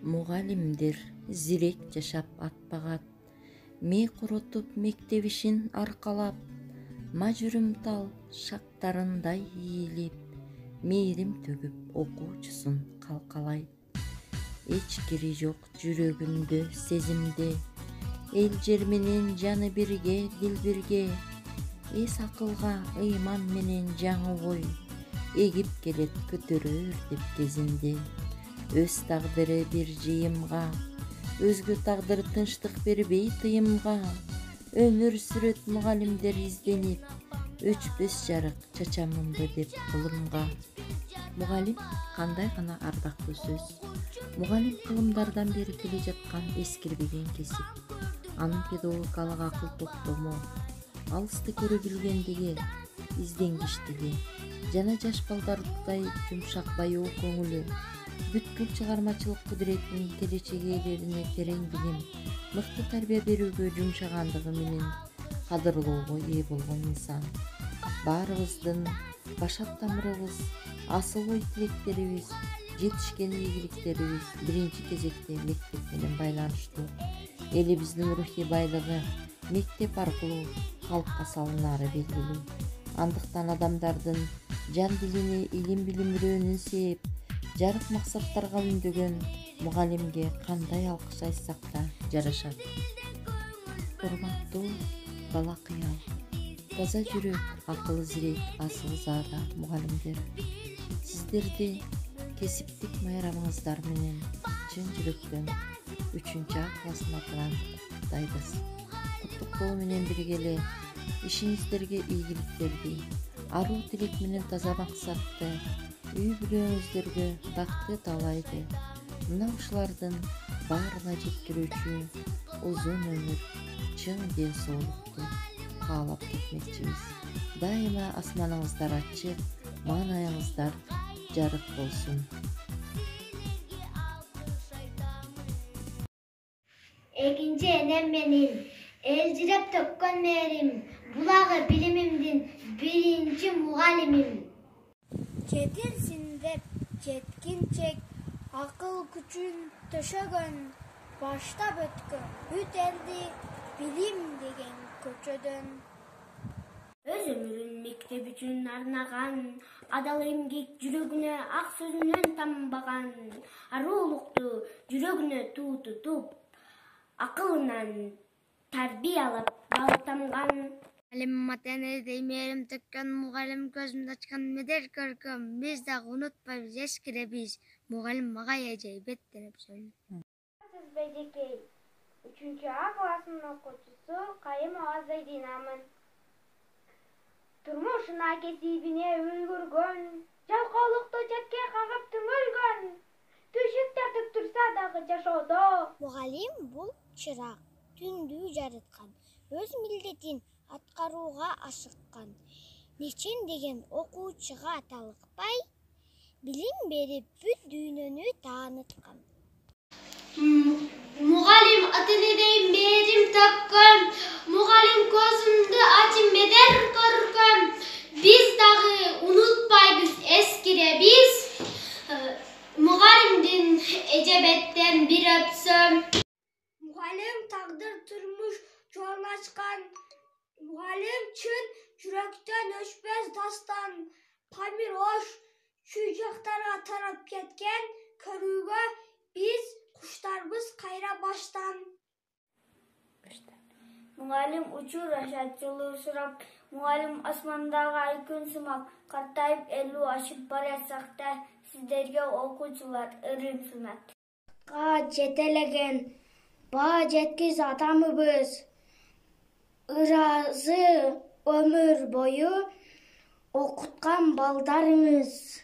Мугалимдер зирек жашап атпагат, мээ коротуп мектеп ишин аркалап, мажүрүм тал шактарындай ийилип, мээрим төгүп окуучусун калкалайт. Эч кири жок жүрөгүндө сезимде, эл жер менен жаны бирге, дил бирге, эс акылга ыйман менен жаңы ой, эгип келет көтөрөр деп кезинде. Өз тагдыры бир жыйымга, өзгө тагдыр тынчтык бербей тыйымга, өмүр сүрөт мугалимдер изденип, өчпөс жарык чачамымды деп кылымга. Мугалим кандай гана ардактуу сөз. Мугалим кылымдардан бери келе жаткан эскирбеген кесип. Анын педагогикалык акыл токтому, алысты көрө билгендиги, изденгичтиги жана жаш балдардай жумшак баяу көңүлү, бүткүл чыгармачылык кудуретинин келечек ээлерине терең билим, мыкты тарбия берүүгө жумшагандыгы менен кадырлоого ээ болгон инсан. Баарыбыздын башат тамырыбыз, асыл ой тилектерибиз, жетишкен ийгиликтерибиз биринчи кезекте мектеп менен байланыштуу. Элибиздин рухий байлыгы мектеп аркылуу калыпка салынары белгилүү. Андыктан адамдардын жан дилине илим билимирөөнүн сээп, жарык максаттарга үндөгөн мугалимге кандай алкыш айтсак да жарашат. Урматтуу бала кыял, таза жүрөк, акыл зирек, асыл заада мугалимдер. Сиздерди кесиптик майрамыңыздар менен чын жүрөктөн 3-А класстын атынан куттуктайбыз. Куттуктоо менен биргеле ишиңиздерге ийгиликтерди, аруу тилек менен таза максатты, үй бүлөңүздөргө бакыт таалайды. Мына ушулардын баарына жеткирүүчү узун өмүр, чың ден соолукту каалап кетмекчибиз. Дайыма асманыңыздар ачык, маанайыңыздар жарык болсун. Экинчи энем менин элжиреп төккөн мээрим, булагы билимимдин биринчи мугалимим. Жетилсин деп жеткинчек акыл күчүн төшөгөн, баштап өткөн бүт элди билим деген көчөдөн. Өз өмүрүн мектеп үчүн арнаган, адал эмгек жүрөгүнө ак сөзүнөн тамбаган, аруулукту жүрөгүнө туу тутуп, акылынан тарбиялап баалатамган. Мугалим матенедей мээрим төккөн, мугалим көзүмдү ачкан медер көркөм. Биз дагы унутпайбыз, эскиребиз. Мугалим мага эжей беттенеп сөйлөдү. Сиз Бейжекей, 3-А классынын окуучусу Кайым Азайдинамын. Турмушуна кесибине үлгүргөн, жалкоолукту четке кагып түңөлгөн, түшүк тартып турса дагы жашоодо. Мугалим бул чырак, түндү жарыткан, өз милдетин аткарууга ашыккан. Нечен деген окуучуга талыкпай, билим берип бүт дүйнөнү тааныткан. Мугалим атенедей мээрим төккөн, мугалим көзүмдү ачып медер көркөм. Биз дагы унутпайбыз, эскиребиз. Мугалимдин эжебеттен бир өпсөм. Мугалим тагдыр турмуш жолун ачкан, мугалим чын жүрөктөн өчпөс дастан. Памир ош чүй жактарга тарап кеткен, көрүүгө биз куштарбыз кайра баштан. Мугалим учур ашат жолу сурап, мугалим асмандагы ай күн сымак. Картайып 50 ашып баратсак да, сиздерге окуучулар ырым сунат. Жетелеген баа жеткиз атамыбыз, ыраазы өмүр бою окуткан балдарыңыз.